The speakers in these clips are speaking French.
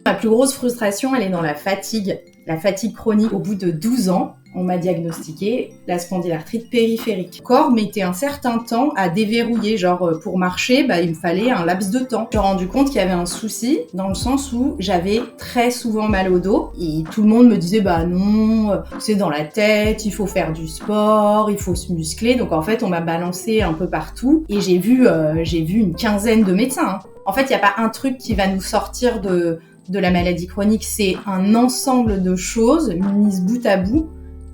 Ma plus grosse frustration, elle est dans la fatigue chronique. Au bout de 12 ans, on m'a diagnostiqué la spondylarthrite périphérique. Le corps mettait un certain temps à déverrouiller, pour marcher, il me fallait un laps de temps. Je me suis rendu compte qu'il y avait un souci dans le sens où j'avais très souvent mal au dos et tout le monde me disait non, c'est dans la tête, il faut faire du sport, il faut se muscler. Donc en fait, on m'a balancé un peu partout et j'ai vu une quinzaine de médecins. En fait, il n'y a pas un truc qui va nous sortir de la maladie chronique, c'est un ensemble de choses mises bout à bout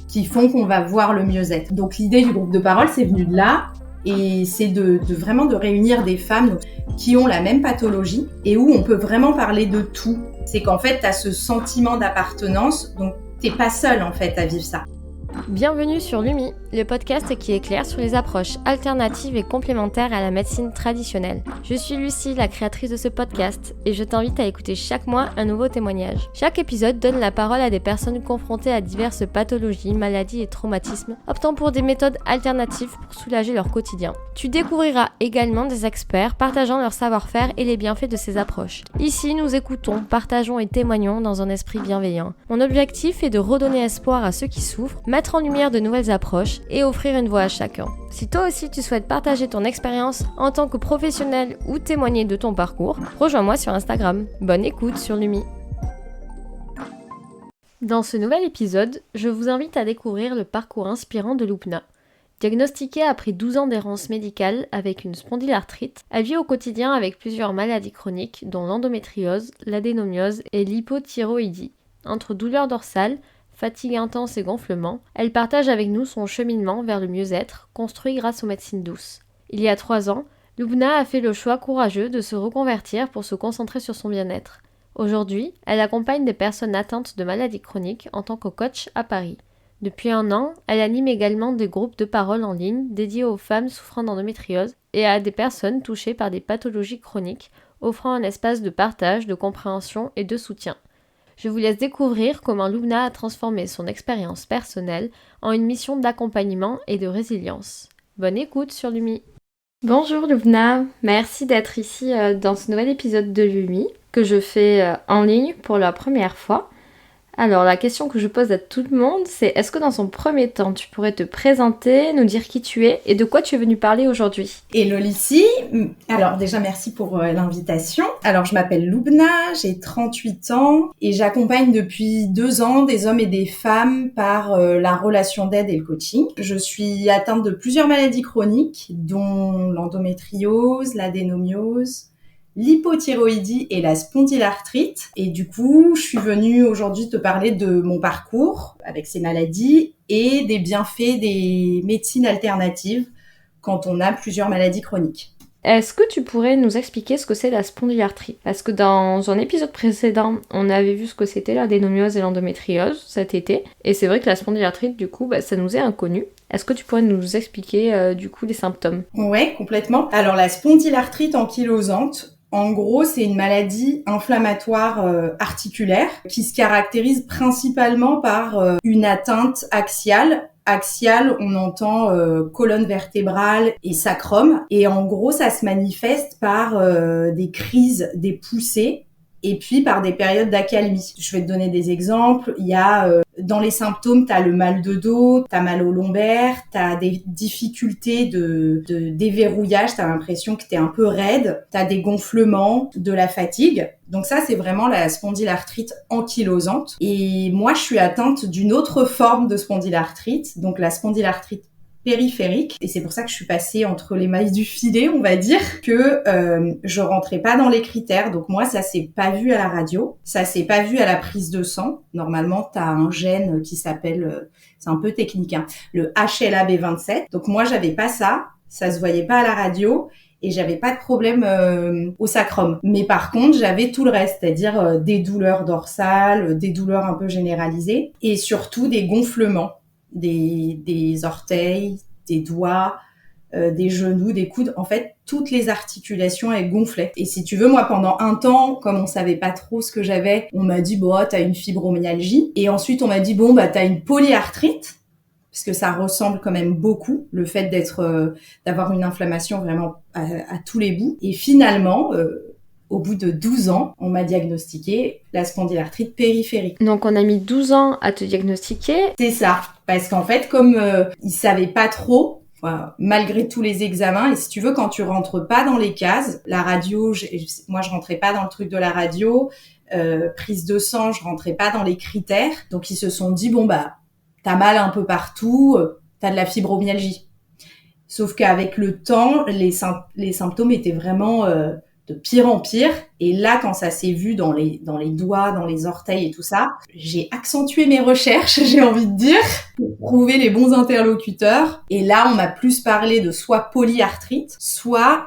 qui font qu'on va voir le mieux-être. Donc l'idée du groupe de parole, c'est venu de là, et c'est de vraiment de réunir des femmes qui ont la même pathologie et où on peut vraiment parler de tout. C'est qu'en fait, tu as ce sentiment d'appartenance, donc t'es pas seule en fait à vivre ça. Bienvenue sur Lumi, le podcast qui éclaire sur les approches alternatives et complémentaires à la médecine traditionnelle. Je suis Lucie, la créatrice de ce podcast, et je t'invite à écouter chaque mois un nouveau témoignage. Chaque épisode donne la parole à des personnes confrontées à diverses pathologies, maladies et traumatismes, optant pour des méthodes alternatives pour soulager leur quotidien. Tu découvriras également des experts partageant leur savoir-faire et les bienfaits de ces approches. Ici, nous écoutons, partageons et témoignons dans un esprit bienveillant. Mon objectif est de redonner espoir à ceux qui souffrent, mettre en lumière de nouvelles approches et offrir une voix à chacun. Si toi aussi tu souhaites partager ton expérience en tant que professionnel ou témoigner de ton parcours, rejoins-moi sur Instagram. Bonne écoute sur Lumi. Dans ce nouvel épisode, je vous invite à découvrir le parcours inspirant de Lubna. Diagnostiquée après 12 ans d'errance médicale avec une spondylarthrite, elle vit au quotidien avec plusieurs maladies chroniques dont l'endométriose, l'adénomiose et l'hypothyroïdie. Entre douleurs dorsales, fatigue intense et gonflement, elle partage avec nous son cheminement vers le mieux-être, construit grâce aux médecines douces. Il y a 3 ans, Lubna a fait le choix courageux de se reconvertir pour se concentrer sur son bien-être. Aujourd'hui, elle accompagne des personnes atteintes de maladies chroniques en tant que coach à Paris. Depuis 1 an, elle anime également des groupes de parole en ligne dédiés aux femmes souffrant d'endométriose et à des personnes touchées par des pathologies chroniques, offrant un espace de partage, de compréhension et de soutien. Je vous laisse découvrir comment Lubna a transformé son expérience personnelle en une mission d'accompagnement et de résilience. Bonne écoute sur Lumi. Bonjour Lubna, merci d'être ici dans ce nouvel épisode de Lumi que je fais en ligne pour la première fois. Alors la question que je pose à tout le monde, c'est est-ce que dans son premier temps, tu pourrais te présenter, nous dire qui tu es et de quoi tu es venue parler aujourd'hui ? Hello Lucie, alors déjà merci pour l'invitation. Alors je m'appelle Lubna, j'ai 38 ans et j'accompagne depuis 2 ans des hommes et des femmes par la relation d'aide et le coaching. Je suis atteinte de plusieurs maladies chroniques dont l'endométriose, l'adénomiose, l'hypothyroïdie et la spondylarthrite. Et du coup, je suis venue aujourd'hui te parler de mon parcours avec ces maladies et des bienfaits des médecines alternatives quand on a plusieurs maladies chroniques. Est-ce que tu pourrais nous expliquer ce que c'est la spondylarthrite ? Parce que dans un épisode précédent, on avait vu ce que c'était l'adénomiose et l'endométriose cet été. Et c'est vrai que la spondylarthrite, du coup, ça nous est inconnu. Est-ce que tu pourrais nous expliquer, les symptômes ? Ouais, complètement. Alors, la spondylarthrite ankylosante, en gros, c'est une maladie inflammatoire articulaire qui se caractérise principalement par une atteinte axiale. Axiale, on entend colonne vertébrale et sacrum. Et en gros, ça se manifeste par des crises, des poussées, et puis par des périodes d'accalmie. Je vais te donner des exemples. Il y a dans les symptômes, tu as le mal de dos, tu as mal au lombaire, tu as des difficultés de déverrouillage, tu as l'impression que tu es un peu raide, tu as des gonflements, de la fatigue. Donc ça, c'est vraiment la spondylarthrite ankylosante. Et moi, je suis atteinte d'une autre forme de spondylarthrite, donc la spondylarthrite périphérique, et c'est pour ça que je suis passée entre les mailles du filet, on va dire, que je rentrais pas dans les critères. Donc moi, ça s'est pas vu à la radio, ça s'est pas vu à la prise de sang. Normalement, t'as un gène qui s'appelle, c'est un peu technique, le HLA-B27. Donc moi, j'avais pas ça se voyait pas à la radio. Et j'avais pas de problème au sacrum. Mais par contre, j'avais tout le reste, c'est-à-dire des douleurs dorsales, des douleurs un peu généralisées, et surtout des gonflements, des orteils, des doigts, des genoux, des coudes. En fait, toutes les articulations, elles gonflaient. Et si tu veux, moi, pendant un temps, comme on savait pas trop ce que j'avais, on m'a dit, t'as une fibromyalgie. Et ensuite, on m'a dit, t'as une polyarthrite. Parce que ça ressemble quand même beaucoup, le fait d'avoir une inflammation vraiment à tous les bouts. Et finalement, au bout de 12 ans, on m'a diagnostiqué la spondylarthrite périphérique. Donc on a mis 12 ans à te diagnostiquer. C'est ça, parce qu'en fait, comme ils savaient pas trop, malgré tous les examens, et si tu veux, quand tu rentres pas dans les cases, la radio, moi je rentrais pas dans le truc de la radio, prise de sang, je rentrais pas dans les critères, donc ils se sont dit bon bah t'as mal un peu partout, t'as de la fibromyalgie. Sauf qu'avec le temps, les symptômes étaient vraiment de pire en pire. Et là, quand ça s'est vu dans les doigts, dans les orteils et tout ça, j'ai accentué mes recherches, j'ai envie de dire, pour trouver les bons interlocuteurs. Et là, on m'a plus parlé de soit polyarthrite, soit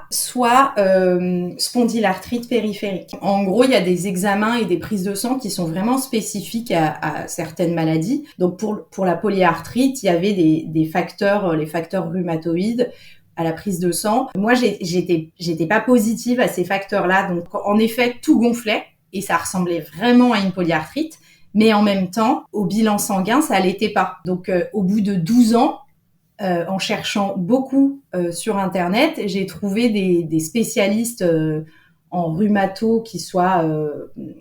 spondylarthrite périphérique. En gros, il y a des examens et des prises de sang qui sont vraiment spécifiques à certaines maladies. Donc, pour la polyarthrite, il y avait des facteurs, les facteurs rhumatoïdes, à la prise de sang. Moi, j'étais pas positive à ces facteurs-là. Donc, en effet, tout gonflait et ça ressemblait vraiment à une polyarthrite. Mais en même temps, au bilan sanguin, ça l'était pas. Donc, au bout de 12 ans, en cherchant beaucoup sur Internet, j'ai trouvé des spécialistes en rhumato qui soient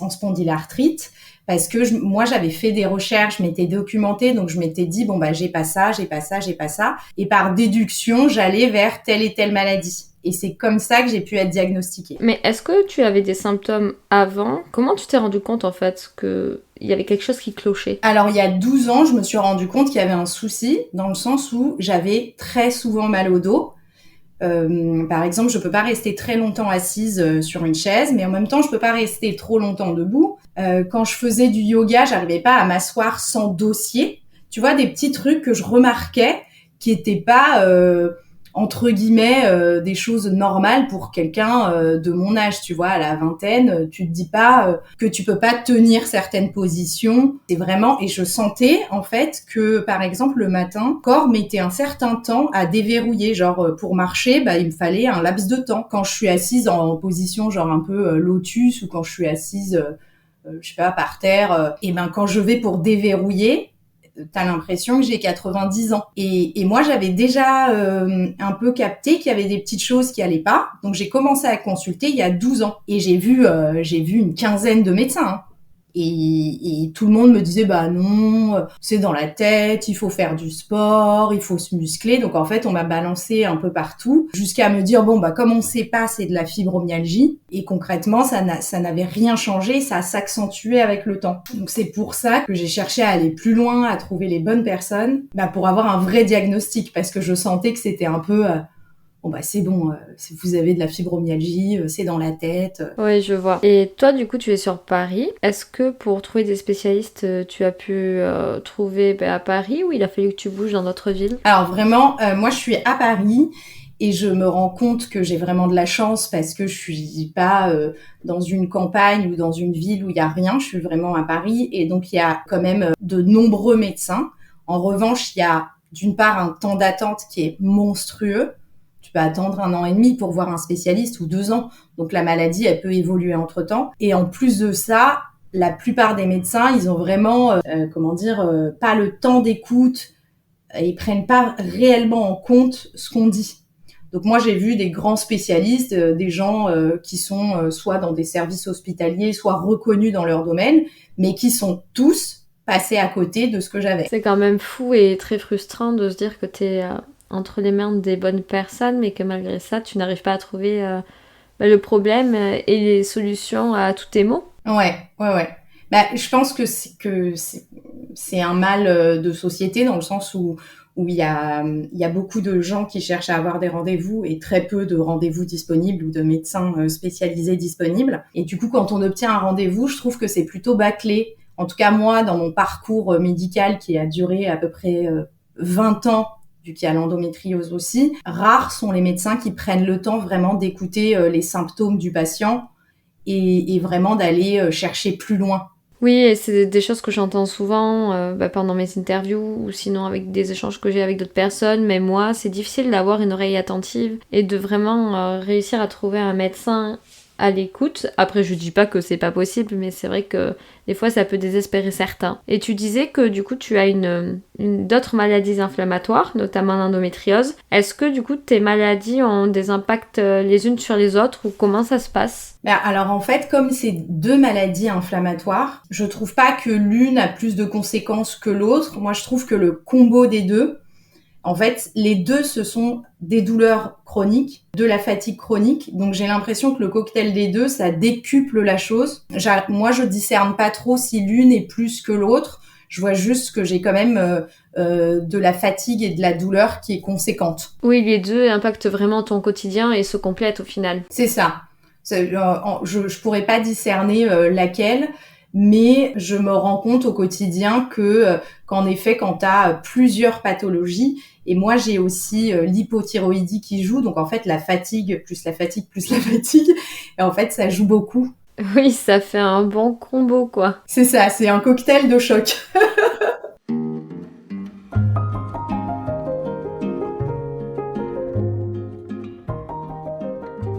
en spondylarthrite. Parce que moi, j'avais fait des recherches, je m'étais documentée, donc je m'étais dit, bon, bah, j'ai pas ça. Et par déduction, j'allais vers telle et telle maladie. Et c'est comme ça que j'ai pu être diagnostiquée. Mais est-ce que tu avais des symptômes avant ? Comment tu t'es rendu compte, en fait, qu'il y avait quelque chose qui clochait ? Alors, il y a 12 ans, je me suis rendu compte qu'il y avait un souci, dans le sens où j'avais très souvent mal au dos. Par exemple, je peux pas rester très longtemps assise sur une chaise, mais en même temps, je peux pas rester trop longtemps debout. Quand je faisais du yoga, j'arrivais pas à m'asseoir sans dossier. Tu vois, des petits trucs que je remarquais qui étaient pas entre guillemets des choses normales pour quelqu'un de mon âge. Tu vois, à la vingtaine, tu te dis pas que tu peux pas tenir certaines positions. C'est vraiment, et je sentais en fait que par exemple le matin, le corps mettait un certain temps à déverrouiller. Genre pour marcher, bah il me fallait un laps de temps. Quand je suis assise en position genre un peu lotus, ou quand je suis assise je sais pas, par terre, et ben quand je vais pour déverrouiller, t'as l'impression que j'ai 90 ans. Et moi, j'avais déjà un peu capté qu'il y avait des petites choses qui allaient pas. Donc, j'ai commencé à consulter il y a 12 ans. Et j'ai vu une quinzaine de médecins. Hein. Et tout le monde me disait, bah non, c'est dans la tête, il faut faire du sport, il faut se muscler. Donc en fait, on m'a balancé un peu partout jusqu'à me dire, bon, bah comme on sait pas, c'est de la fibromyalgie. Et concrètement, ça n'avait rien changé, ça s'accentuait avec le temps. Donc c'est pour ça que j'ai cherché à aller plus loin, à trouver les bonnes personnes, bah, pour avoir un vrai diagnostic, parce que je sentais que c'était un peu... bon bah c'est bon, si vous avez de la fibromyalgie, c'est dans la tête. Oui, je vois. Et toi, du coup, tu es sur Paris. Est-ce que pour trouver des spécialistes, tu as pu trouver à Paris, ou il a fallu que tu bouges dans d'autres villes ? Alors vraiment, moi je suis à Paris et je me rends compte que j'ai vraiment de la chance parce que je suis pas dans une campagne ou dans une ville où il y a rien. Je suis vraiment à Paris et donc il y a quand même de nombreux médecins. En revanche, il y a d'une part un temps d'attente qui est monstrueux. Tu peux attendre 1 an et demi pour voir un spécialiste ou 2 ans. Donc la maladie, elle peut évoluer entre-temps. Et en plus de ça, la plupart des médecins, ils ont vraiment, pas le temps d'écoute. Ils prennent pas réellement en compte ce qu'on dit. Donc moi, j'ai vu des grands spécialistes, des gens qui sont soit dans des services hospitaliers, soit reconnus dans leur domaine, mais qui sont tous passés à côté de ce que j'avais. C'est quand même fou et très frustrant de se dire que t'es... entre les mains des bonnes personnes, mais que malgré ça, tu n'arrives pas à trouver le problème et les solutions à tous tes maux. Ouais. Bah, je pense que c'est un mal de société, dans le sens où il y a beaucoup de gens qui cherchent à avoir des rendez-vous et très peu de rendez-vous disponibles ou de médecins spécialisés disponibles. Et du coup, quand on obtient un rendez-vous, je trouve que c'est plutôt bâclé. En tout cas, moi, dans mon parcours médical qui a duré à peu près 20 ans, vu qu'il y a l'endométriose aussi, rares sont les médecins qui prennent le temps vraiment d'écouter les symptômes du patient et vraiment d'aller chercher plus loin. Oui, et c'est des choses que j'entends souvent pendant mes interviews ou sinon avec des échanges que j'ai avec d'autres personnes. Mais moi, c'est difficile d'avoir une oreille attentive et de vraiment réussir à trouver un médecin à l'écoute. Après, je dis pas que c'est pas possible, mais c'est vrai que des fois, ça peut désespérer certains. Et tu disais que du coup, tu as d'autres maladies inflammatoires, notamment l'endométriose. Est-ce que du coup, tes maladies ont des impacts les unes sur les autres ou comment ça se passe? Alors en fait, comme c'est deux maladies inflammatoires, je trouve pas que l'une a plus de conséquences que l'autre. Moi, je trouve que le combo des deux, en fait, les deux, ce sont des douleurs chroniques, de la fatigue chronique. Donc, j'ai l'impression que le cocktail des deux, ça décuple la chose. Moi, je discerne pas trop si l'une est plus que l'autre. Je vois juste que j'ai quand même de la fatigue et de la douleur qui est conséquente. Oui, les deux impactent vraiment ton quotidien et se complètent au final. C'est ça. Je pourrais pas discerner laquelle, mais je me rends compte au quotidien qu'en effet, quand tu as plusieurs pathologies, et moi j'ai aussi l'hypothyroïdie qui joue, donc en fait la fatigue plus la fatigue plus la fatigue, et en fait ça joue beaucoup. Oui, ça fait un bon combo, quoi. C'est ça, c'est un cocktail de choc.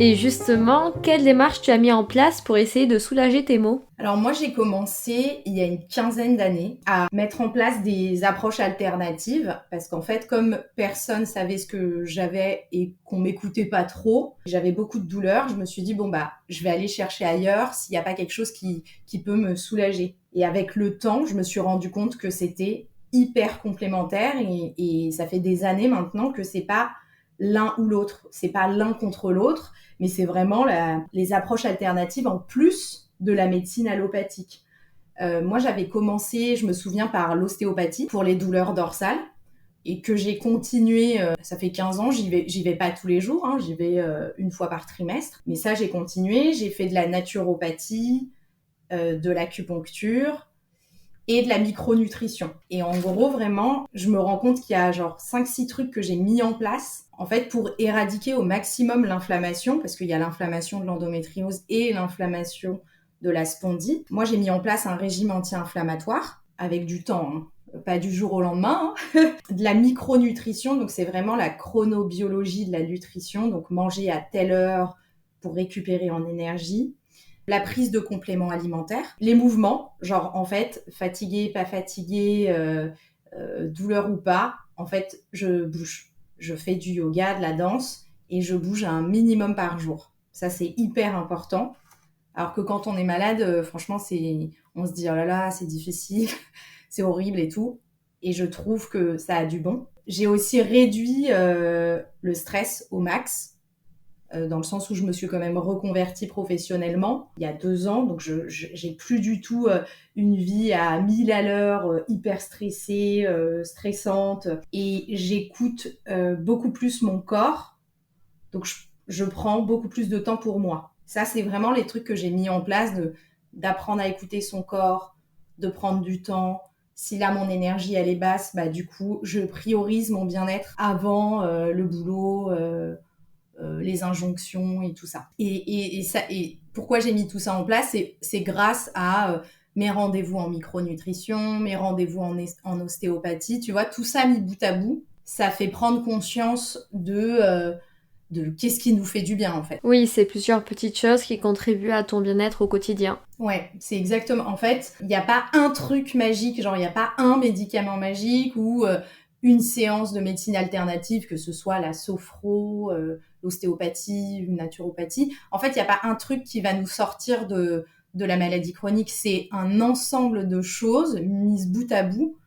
Et justement, quelle démarche tu as mis en place pour essayer de soulager tes maux? Alors moi, j'ai commencé il y a une quinzaine d'années à mettre en place des approches alternatives parce qu'en fait, comme personne savait ce que j'avais et qu'on m'écoutait pas trop, j'avais beaucoup de douleurs. Je me suis dit, je vais aller chercher ailleurs s'il n'y a pas quelque chose qui peut me soulager. Et avec le temps, je me suis rendu compte que c'était hyper complémentaire et ça fait des années maintenant que c'est pas l'un ou l'autre. C'est pas l'un contre l'autre, mais c'est vraiment les approches alternatives en plus de la médecine allopathique. Moi, j'avais commencé, je me souviens, par l'ostéopathie pour les douleurs dorsales et que j'ai continué, ça fait 15 ans, j'y vais pas tous les jours, hein, j'y vais une fois par trimestre, mais ça, j'ai continué, j'ai fait de la naturopathie, de l'acupuncture et de la micronutrition. Et en gros, vraiment, je me rends compte qu'il y a genre 5-6 trucs que j'ai mis en place, en fait, pour éradiquer au maximum l'inflammation, parce qu'il y a l'inflammation de l'endométriose et l'inflammation de la spondie. Moi, j'ai mis en place un régime anti-inflammatoire, avec du temps, hein, pas du jour au lendemain. Hein. De la micronutrition, donc c'est vraiment la chronobiologie de la nutrition, donc manger à telle heure pour récupérer en énergie. La prise de compléments alimentaires, les mouvements, genre en fait, fatigué, pas fatigué, douleur ou pas, en fait, je bouge. Je fais du yoga, de la danse et je bouge un minimum par jour. Ça, c'est hyper important. Alors que quand on est malade, franchement, on se dit oh là là, c'est difficile, c'est horrible et tout. Et je trouve que ça a du bon. J'ai aussi réduit le stress au max, dans le sens où je me suis quand même reconvertie professionnellement il y a 2 ans. Donc, j'ai plus du tout une vie à 1000 à l'heure, hyper stressée, stressante. Et j'écoute beaucoup plus mon corps. Donc, je prends beaucoup plus de temps pour moi. Ça, c'est vraiment les trucs que j'ai mis en place, d'apprendre à écouter son corps, de prendre du temps. Si là, mon énergie, elle est basse, du coup, je priorise mon bien-être avant le boulot, les injonctions et tout ça. Et pourquoi j'ai mis tout ça en place, c'est grâce à mes rendez-vous en micronutrition, mes rendez-vous en ostéopathie. Tu vois, tout ça mis bout à bout, ça fait prendre conscience de qu'est-ce qui nous fait du bien, en fait. Oui, c'est plusieurs petites choses qui contribuent à ton bien-être au quotidien. Ouais, c'est exactement. En fait, il n'y a pas un truc magique, genre il n'y a pas un médicament magique ou une séance de médecine alternative, que ce soit la sophro, l'ostéopathie, une naturopathie. En fait, il n'y a pas un truc qui va nous sortir de la maladie chronique. C'est un ensemble de choses mises bout à bout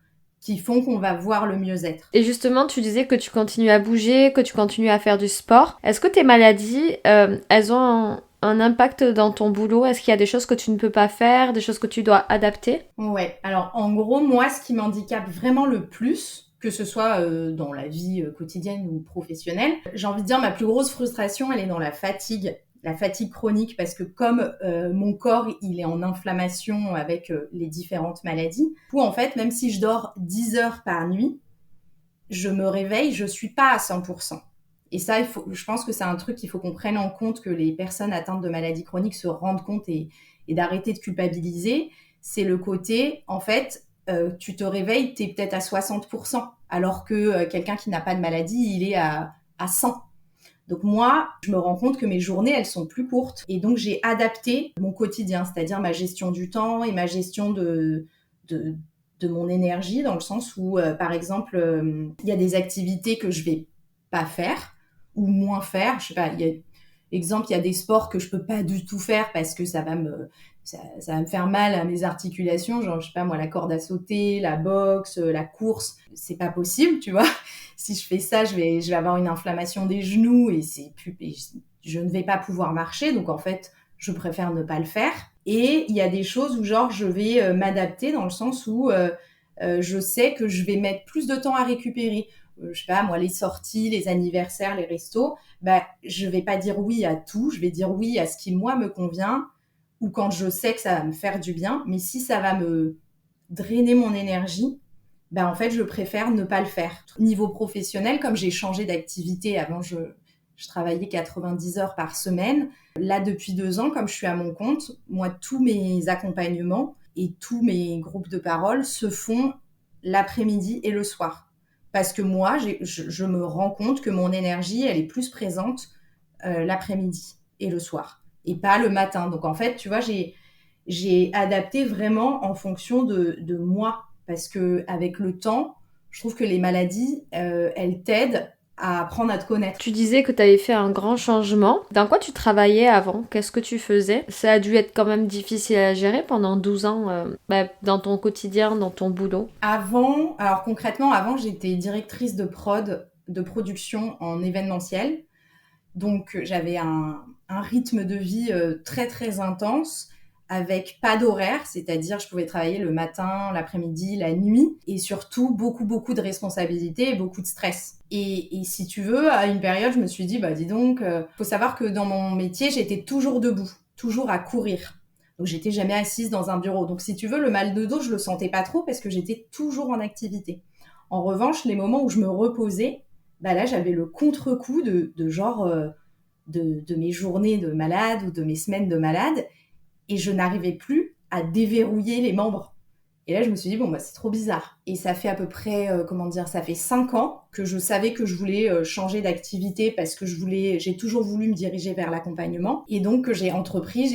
qui font qu'on va voir le mieux-être. Et justement, tu disais que tu continues à bouger, que tu continues à faire du sport. Est-ce que tes maladies, elles ont un impact dans ton boulot? Est-ce qu'il y a des choses que tu ne peux pas faire, des choses que tu dois adapter? Ouais, alors en gros, moi, ce qui m'handicape vraiment le plus, que ce soit dans la vie quotidienne ou professionnelle, j'ai envie de dire ma plus grosse frustration, elle est dans la fatigue chronique, parce que comme mon corps, il est en inflammation avec les différentes maladies, ou en fait, même si je dors 10 heures par nuit, je me réveille, je suis pas à 100%. Et ça, je pense que c'est un truc qu'il faut qu'on prenne en compte, que les personnes atteintes de maladies chroniques se rendent compte et d'arrêter de culpabiliser. C'est le côté, en fait, tu te réveilles, t'es peut-être à 60%, alors que quelqu'un qui n'a pas de maladie, il est à 100%. Donc moi, je me rends compte que mes journées, elles sont plus courtes. Et donc, j'ai adapté mon quotidien, c'est-à-dire ma gestion du temps et ma gestion de, de mon énergie, dans le sens où, par exemple, il y a des activités que je vais pas faire ou moins faire. Je sais pas, il y a des sports que je peux pas du tout faire parce que ça va me faire mal à mes articulations, genre, je sais pas moi, la corde à sauter, la boxe, la course. C'est pas possible, tu vois. Si je fais ça, je vais avoir une inflammation des genoux et je ne vais pas pouvoir marcher. Donc, en fait, je préfère ne pas le faire. Et il y a des choses où, genre, je vais m'adapter dans le sens où je sais que je vais mettre plus de temps à récupérer. Je sais pas, moi, les sorties, les anniversaires, les restos, bah, je vais pas dire oui à tout. Je vais dire oui à ce qui, moi, me convient ou quand je sais que ça va me faire du bien. Mais si ça va me drainer mon énergie, ben en fait, je préfère ne pas le faire. Niveau professionnel, comme j'ai changé d'activité, avant je travaillais 90 heures par semaine. Là, depuis 2 ans, comme je suis à mon compte, moi, tous mes accompagnements et tous mes groupes de parole se font l'après-midi et le soir. Parce que moi, je me rends compte que mon énergie, elle est plus présente l'après-midi et le soir, et pas le matin. Donc en fait, tu vois, j'ai adapté vraiment en fonction de moi, parce que avec le temps, je trouve que les maladies, elles t'aident à apprendre à te connaître. Tu disais que tu avais fait un grand changement. Dans quoi tu travaillais avant? Qu'est-ce que tu faisais? Ça a dû être quand même difficile à gérer pendant 12 ans dans ton quotidien, dans ton boulot. Alors concrètement, avant, j'étais directrice de de production en événementiel. Donc, j'avais un rythme de vie très, très intense, avec pas d'horaire, c'est-à-dire je pouvais travailler le matin, l'après-midi, la nuit, et surtout beaucoup, beaucoup de responsabilités et beaucoup de stress. Et si tu veux, à une période, je me suis dit, bah dis donc, faut savoir que dans mon métier, j'étais toujours debout, toujours à courir. Donc, j'étais jamais assise dans un bureau. Donc, si tu veux, le mal de dos, je le sentais pas trop parce que j'étais toujours en activité. En revanche, les moments où je me reposais, bah là, j'avais le contre-coup de genre de mes journées de malade ou de mes semaines de malade, et je n'arrivais plus à déverrouiller les membres. Et là, je me suis dit, bon, bah, c'est trop bizarre. Et ça fait à peu près, ça fait 5 ans que je savais que je voulais changer d'activité parce que j'ai toujours voulu me diriger vers l'accompagnement. Et donc, j'ai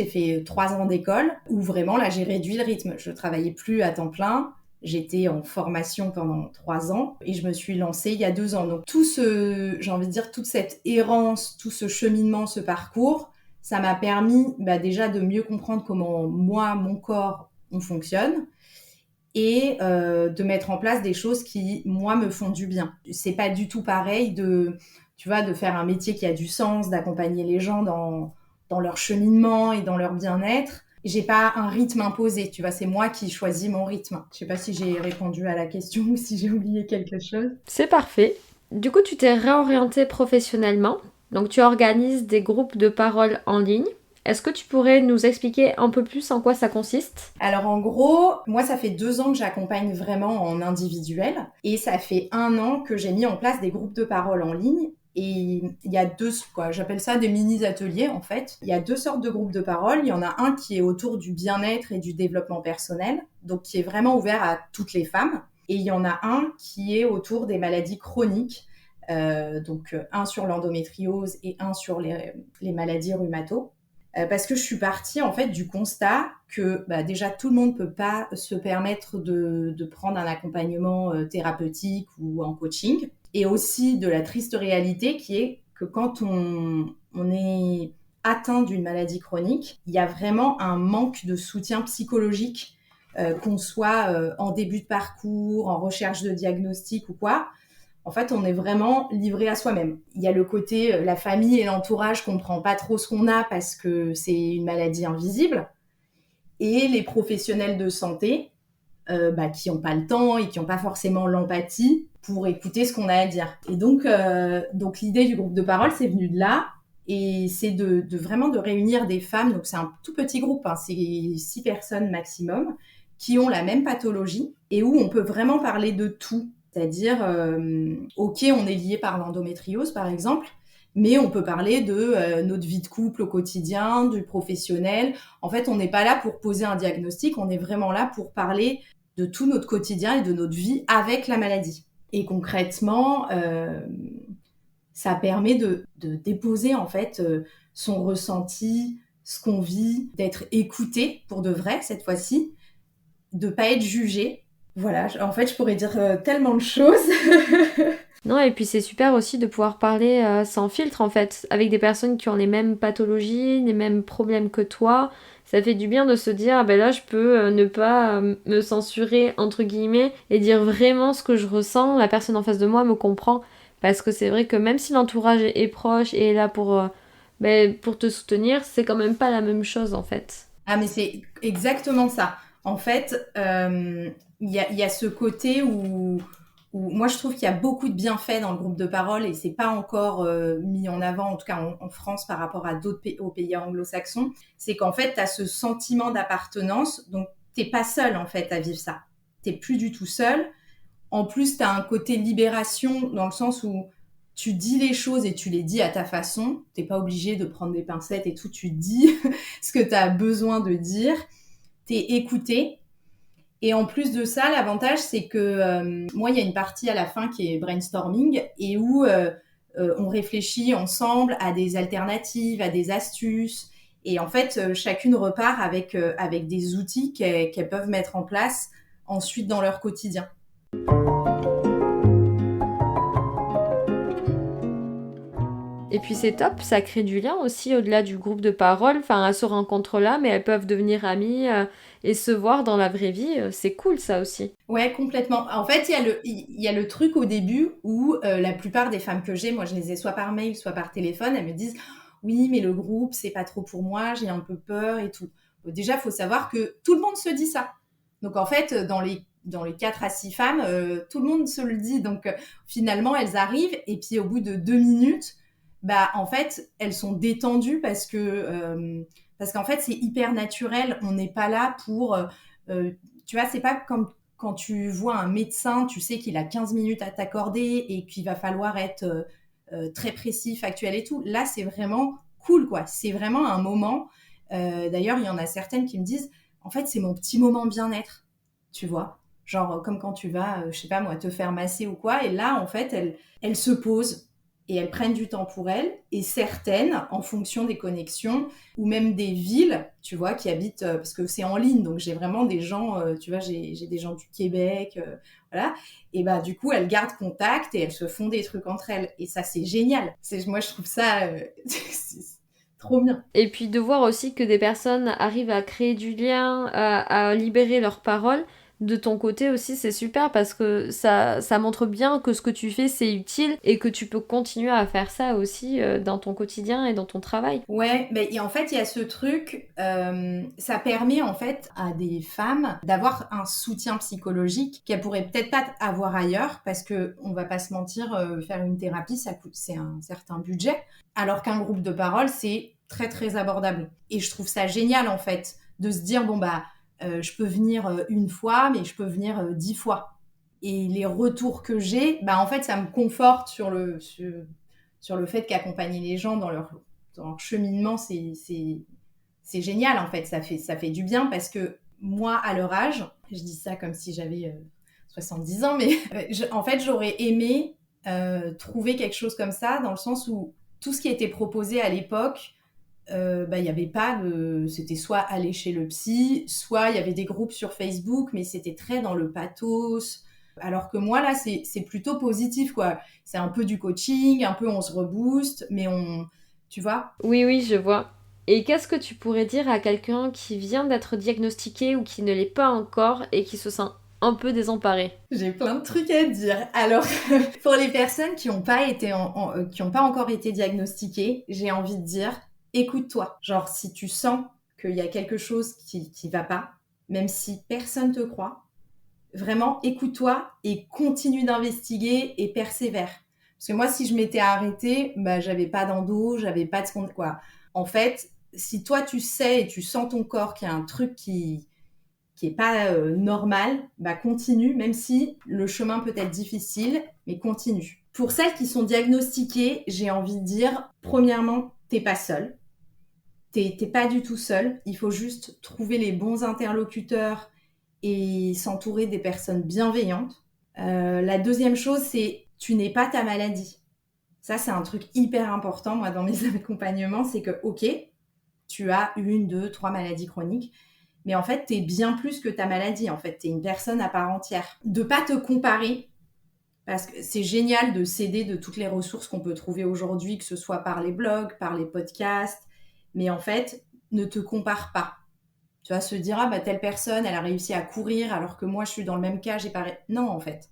fait 3 ans d'école où vraiment, là, j'ai réduit le rythme. Je travaillais plus à temps plein. J'étais en formation pendant 3 ans et je me suis lancée il y a 2 ans. Donc, j'ai envie de dire, toute cette errance, tout ce cheminement, ce parcours, ça m'a permis déjà de mieux comprendre comment moi, mon corps, on fonctionne, et de mettre en place des choses qui, moi, me font du bien. C'est pas du tout pareil tu vois, de faire un métier qui a du sens, d'accompagner les gens dans leur cheminement et dans leur bien-être. J'ai pas un rythme imposé, tu vois, c'est moi qui choisis mon rythme. Je sais pas si j'ai répondu à la question ou si j'ai oublié quelque chose. C'est parfait. Du coup, tu t'es réorientée professionnellement. Donc, tu organises des groupes de parole en ligne. Est-ce que tu pourrais nous expliquer un peu plus en quoi ça consiste? Alors en gros, moi ça fait 2 ans que j'accompagne vraiment en individuel, et ça fait 1 an que j'ai mis en place des groupes de parole en ligne. Et il y a j'appelle ça des mini-ateliers en fait. Il y a 2 sortes de groupes de parole. Il y en a un qui est autour du bien-être et du développement personnel, donc qui est vraiment ouvert à toutes les femmes. Et il y en a un qui est autour des maladies chroniques, un sur l'endométriose et un sur les maladies rhumato. Parce que je suis partie en fait du constat que déjà tout le monde peut pas se permettre de prendre un accompagnement thérapeutique ou en coaching, et aussi de la triste réalité qui est que quand on est atteint d'une maladie chronique, il y a vraiment un manque de soutien psychologique, qu'on soit en début de parcours, en recherche de diagnostic ou quoi. En fait, on est vraiment livré à soi-même. Il y a le côté, la famille et l'entourage comprend pas trop ce qu'on a parce que c'est une maladie invisible. Et les professionnels de santé, qui n'ont pas le temps et qui n'ont pas forcément l'empathie pour écouter ce qu'on a à dire. Et donc l'idée du groupe de parole, c'est venu de là. Et c'est vraiment de réunir des femmes. Donc c'est un tout petit groupe, hein, c'est 6 personnes maximum, qui ont la même pathologie et où on peut vraiment parler de tout. C'est-à-dire, ok, on est lié par l'endométriose, par exemple, mais on peut parler de notre vie de couple au quotidien, du professionnel. En fait, on n'est pas là pour poser un diagnostic, on est vraiment là pour parler de tout notre quotidien et de notre vie avec la maladie. Et concrètement, Ça permet de déposer en fait son ressenti, ce qu'on vit, d'être écouté pour de vrai cette fois-ci, de pas être jugé. Voilà, en fait, je pourrais dire tellement de choses. Non, et puis c'est super aussi de pouvoir parler sans filtre en fait, avec des personnes qui ont les mêmes pathologies, les mêmes problèmes que toi. Ça fait du bien de se dire, ah ben là je peux ne pas me censurer entre guillemets et dire vraiment ce que je ressens, la personne en face de moi me comprend. Parce que c'est vrai que même si l'entourage est proche et est là pour te soutenir, c'est quand même pas la même chose en fait. Ah, mais c'est exactement ça. En fait, il y a ce côté où moi je trouve qu'il y a beaucoup de bienfaits dans le groupe de parole et c'est pas encore mis en avant, en tout cas en France par rapport à d'autres aux pays anglo-saxons. C'est qu'en fait, tu as ce sentiment d'appartenance, donc t'es pas seul en fait à vivre ça. T'es plus du tout seul. En plus, tu as un côté libération dans le sens où tu dis les choses et tu les dis à ta façon. T'es pas obligé de prendre des pincettes et tout. Tu dis ce que tu as besoin de dire. T'es écouté. Et en plus de ça, l'avantage, c'est que moi, il y a une partie à la fin qui est brainstorming et où on réfléchit ensemble à des alternatives, à des astuces. Et en fait, chacune repart avec des outils qu'elles peuvent mettre en place ensuite dans leur quotidien. Et puis c'est top, ça crée du lien aussi au-delà du groupe de parole. Enfin, elles se rencontrent là, mais elles peuvent devenir amies et se voir dans la vraie vie. C'est cool ça aussi. Ouais, complètement. En fait, il y a le truc au début où la plupart des femmes que j'ai, moi je les ai soit par mail, soit par téléphone, elles me disent oui, mais le groupe, c'est pas trop pour moi, j'ai un peu peur et tout. Bon, déjà, il faut savoir que tout le monde se dit ça. Donc en fait, dans les 4 à 6 femmes, tout le monde se le dit. Donc finalement, elles arrivent et puis au bout de 2 minutes, bah en fait, elles sont détendues parce qu'en fait, c'est hyper naturel. On n'est pas là pour tu vois, c'est pas comme quand tu vois un médecin, tu sais qu'il a 15 minutes à t'accorder et qu'il va falloir être très précis, factuel et tout. Là, c'est vraiment cool, quoi. C'est vraiment un moment. D'ailleurs, il y en a certaines qui me disent, en fait, c'est mon petit moment bien-être, tu vois. Genre, comme quand tu vas, je sais pas moi, te faire masser ou quoi. Et là, en fait, elles se posent et elles prennent du temps pour elles. Et certaines, en fonction des connexions, ou même des villes, tu vois, qui habitent, parce que c'est en ligne, donc j'ai vraiment des gens, tu vois, j'ai des gens du Québec, voilà, et bah du coup, elles gardent contact et elles se font des trucs entre elles, et ça, c'est génial. Moi, je trouve ça c'est trop bien. Et puis de voir aussi que des personnes arrivent à créer du lien, à libérer leurs paroles. De ton côté aussi, c'est super parce que ça montre bien que ce que tu fais, c'est utile et que tu peux continuer à faire ça aussi dans ton quotidien et dans ton travail. Ouais, mais en fait, il y a ce truc, ça permet en fait à des femmes d'avoir un soutien psychologique qu'elles pourraient peut-être pas avoir ailleurs, parce que on va pas se mentir, faire une thérapie, ça coûte, c'est un certain budget, alors qu'un groupe de parole, c'est très très abordable. Et je trouve ça génial en fait de se dire bon bah je peux venir une fois, mais je peux venir 10 fois. Et les retours que j'ai, bah en fait, ça me conforte sur le fait qu'accompagner les gens dans leur cheminement, c'est génial en fait. Ça fait du bien parce que moi, à leur âge, je dis ça comme si j'avais 70 ans, mais en fait, j'aurais aimé trouver quelque chose comme ça dans le sens où tout ce qui était proposé à l'époque, bah, il y avait pas c'était soit aller chez le psy, soit il y avait des groupes sur Facebook, mais c'était très dans le pathos. Alors que moi, là, c'est plutôt positif, quoi. C'est un peu du coaching, un peu on se rebooste, mais tu vois. Oui, oui, je vois. Et qu'est-ce que tu pourrais dire à quelqu'un qui vient d'être diagnostiqué ou qui ne l'est pas encore et qui se sent un peu désemparé? J'ai plein de trucs à dire. Alors, pour les personnes qui n'ont pas qui ont pas encore été diagnostiquées, j'ai envie de dire, écoute-toi. Genre, si tu sens qu'il y a quelque chose qui va pas, même si personne te croit, vraiment, écoute-toi et continue d'investiguer et persévère. Parce que moi, si je m'étais arrêtée, bah, j'avais pas d'endo, j'avais pas de quoi. En fait, si toi, tu sais et tu sens ton corps qu'il y a un truc qui est pas normal, bah continue, même si le chemin peut être difficile, mais continue. Pour celles qui sont diagnostiquées, j'ai envie de dire, premièrement, t'es pas seule. T'es pas du tout seule. Il faut juste trouver les bons interlocuteurs et s'entourer des personnes bienveillantes. La deuxième chose, c'est tu n'es pas ta maladie. Ça, c'est un truc hyper important, moi, dans mes accompagnements, c'est que, ok, tu as 1, 2, 3 maladies chroniques, mais en fait, t'es bien plus que ta maladie, en fait. T'es une personne à part entière. De pas te comparer, parce que c'est génial de s'aider de toutes les ressources qu'on peut trouver aujourd'hui, que ce soit par les blogs, par les podcasts, mais en fait, ne te compare pas. Tu vas se dire, ah bah telle personne, elle a réussi à courir alors que moi, je suis dans le même cas, j'ai pas... Non, en fait.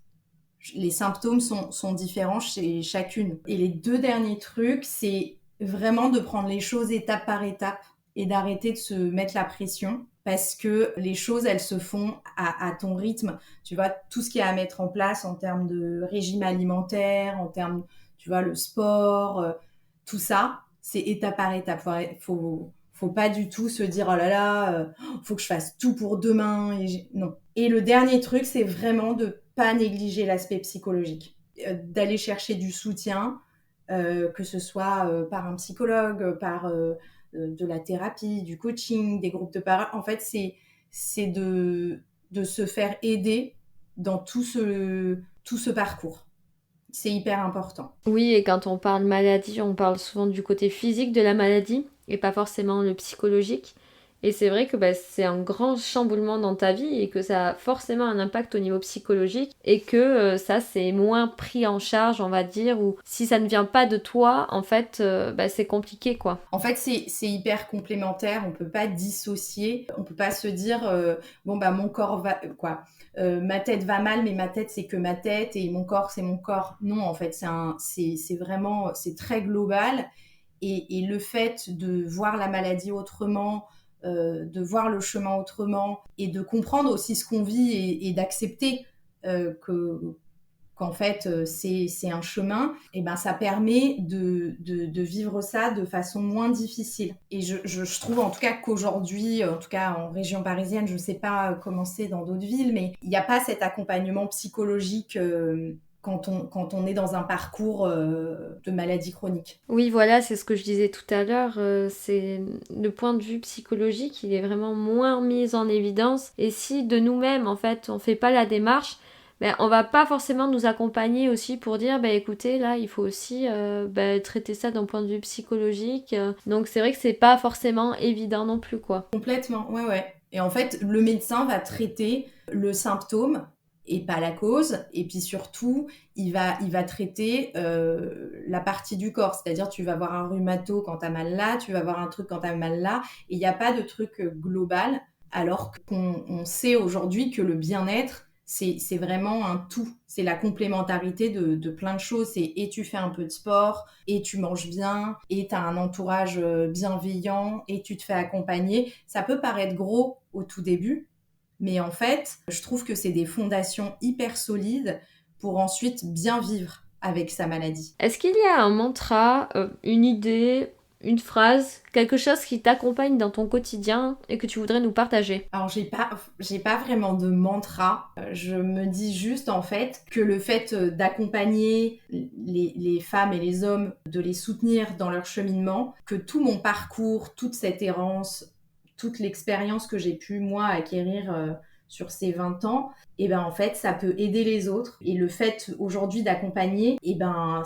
Les symptômes sont différents chez chacune. Et les 2 derniers trucs, c'est vraiment de prendre les choses étape par étape et d'arrêter de se mettre la pression parce que les choses, elles se font à ton rythme. Tu vois, tout ce qu'il y a à mettre en place en termes de régime alimentaire, en termes, tu vois, le sport, tout ça, c'est étape par étape. Faut pas du tout se dire, oh là là, faut que je fasse tout pour demain. Non. Et le dernier truc, c'est vraiment de pas négliger l'aspect psychologique. D'aller chercher du soutien, que ce soit par un psychologue, par de la thérapie, du coaching, des groupes de parole. En fait, c'est de se faire aider dans tout ce parcours. C'est hyper important. Oui, et quand on parle maladie, on parle souvent du côté physique de la maladie et pas forcément le psychologique. Et c'est vrai que c'est un grand chamboulement dans ta vie et que ça a forcément un impact au niveau psychologique et que ça c'est moins pris en charge, on va dire, ou si ça ne vient pas de toi, en fait, c'est compliqué quoi. En fait, c'est hyper complémentaire, on peut pas dissocier, on peut pas se dire bon bah mon corps va ma tête va mal, mais ma tête c'est que ma tête et mon corps c'est mon corps. Non, en fait, c'est vraiment c'est très global et le fait de voir la maladie autrement, de voir le chemin autrement et de comprendre aussi ce qu'on vit et d'accepter qu'en fait c'est un chemin, et ben ça permet de vivre ça de façon moins difficile. Et je trouve en tout cas qu'aujourd'hui, en tout cas en région parisienne, je sais pas comment c'est dans d'autres villes, mais il n'y a pas cet accompagnement psychologique quand on est dans un parcours de maladie chronique. Oui, voilà, c'est ce que je disais tout à l'heure. C'est le point de vue psychologique, il est vraiment moins mis en évidence. Et si de nous-mêmes, en fait, on fait pas la démarche, on va pas forcément nous accompagner aussi pour dire, écoutez, là, il faut aussi traiter ça d'un point de vue psychologique. Donc c'est vrai que c'est pas forcément évident non plus, quoi. Complètement, ouais. Et en fait, le médecin va traiter le symptôme et pas la cause. Et puis surtout, il va traiter la partie du corps. C'est-à-dire, tu vas avoir un rhumato quand t'as mal là, tu vas avoir un truc quand t'as mal là. Et il n'y a pas de truc global. Alors qu'on sait aujourd'hui que le bien-être, c'est vraiment un tout. C'est la complémentarité de plein de choses. Et tu fais un peu de sport, et tu manges bien, et tu as un entourage bienveillant, et tu te fais accompagner. Ça peut paraître gros au tout début, mais en fait, je trouve que c'est des fondations hyper solides pour ensuite bien vivre avec sa maladie. Est-ce qu'il y a un mantra, une idée, une phrase, quelque chose qui t'accompagne dans ton quotidien et que tu voudrais nous partager? Alors, j'ai pas vraiment de mantra. Je me dis juste, en fait, que le fait d'accompagner les femmes et les hommes, de les soutenir dans leur cheminement, que tout mon parcours, toute cette errance, toute l'expérience que j'ai pu, moi, acquérir sur ces 20 ans, et ben en fait, ça peut aider les autres. Et le fait aujourd'hui d'accompagner, et ben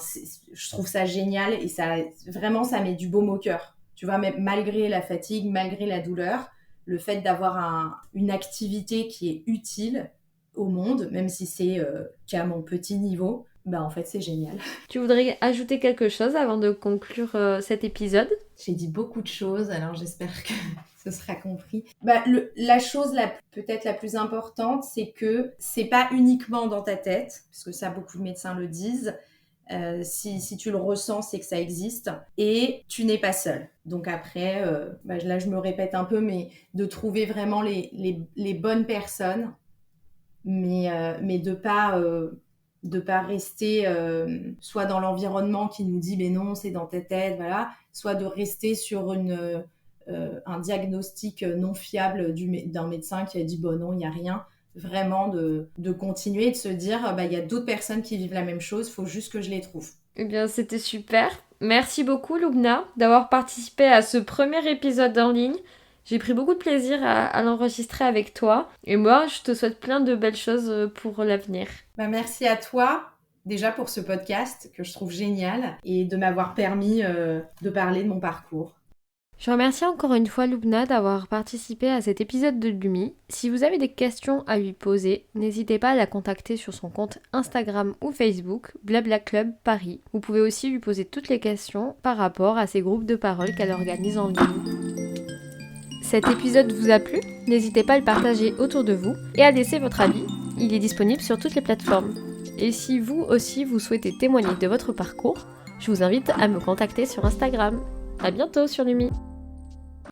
je trouve ça génial et ça vraiment ça met du baume au cœur. Tu vois, même malgré la fatigue, malgré la douleur, le fait d'avoir une activité qui est utile au monde, même si c'est qu'à mon petit niveau, ben en fait c'est génial. Tu voudrais ajouter quelque chose avant de conclure cet épisode? J'ai dit beaucoup de choses, alors j'espère que ce sera compris. La chose peut-être la plus importante, c'est que c'est pas uniquement dans ta tête, parce que ça beaucoup de médecins le disent. Si tu le ressens, c'est que ça existe. Et tu n'es pas seul. Donc après, là je me répète un peu, mais de trouver vraiment les bonnes personnes, mais de pas rester soit dans l'environnement qui nous dit mais non c'est dans ta tête, voilà, soit de rester sur un diagnostic non fiable d'un médecin qui a dit bon non il n'y a rien. Vraiment de continuer et de se dire il y a d'autres personnes qui vivent la même chose, il faut juste que je les trouve. Eh bien c'était super. Merci beaucoup Lubna d'avoir participé à ce premier épisode en ligne. J'ai pris beaucoup de plaisir à l'enregistrer avec toi. Et moi, je te souhaite plein de belles choses pour l'avenir. Merci à toi. déjà pour ce podcast que je trouve génial et de m'avoir permis de parler de mon parcours. Je remercie encore une fois Loubna d'avoir participé à cet épisode de Lumi. Si vous avez des questions à lui poser, n'hésitez pas à la contacter sur son compte Instagram ou Facebook, Blabla Club Paris. Vous pouvez aussi lui poser toutes les questions par rapport à ces groupes de parole qu'elle organise en ligne. Cet épisode vous a plu? N'hésitez pas à le partager autour de vous et à laisser votre avis. Il est disponible sur toutes les plateformes. Et si vous aussi vous souhaitez témoigner de votre parcours, je vous invite à me contacter sur Instagram. À bientôt sur Lumi!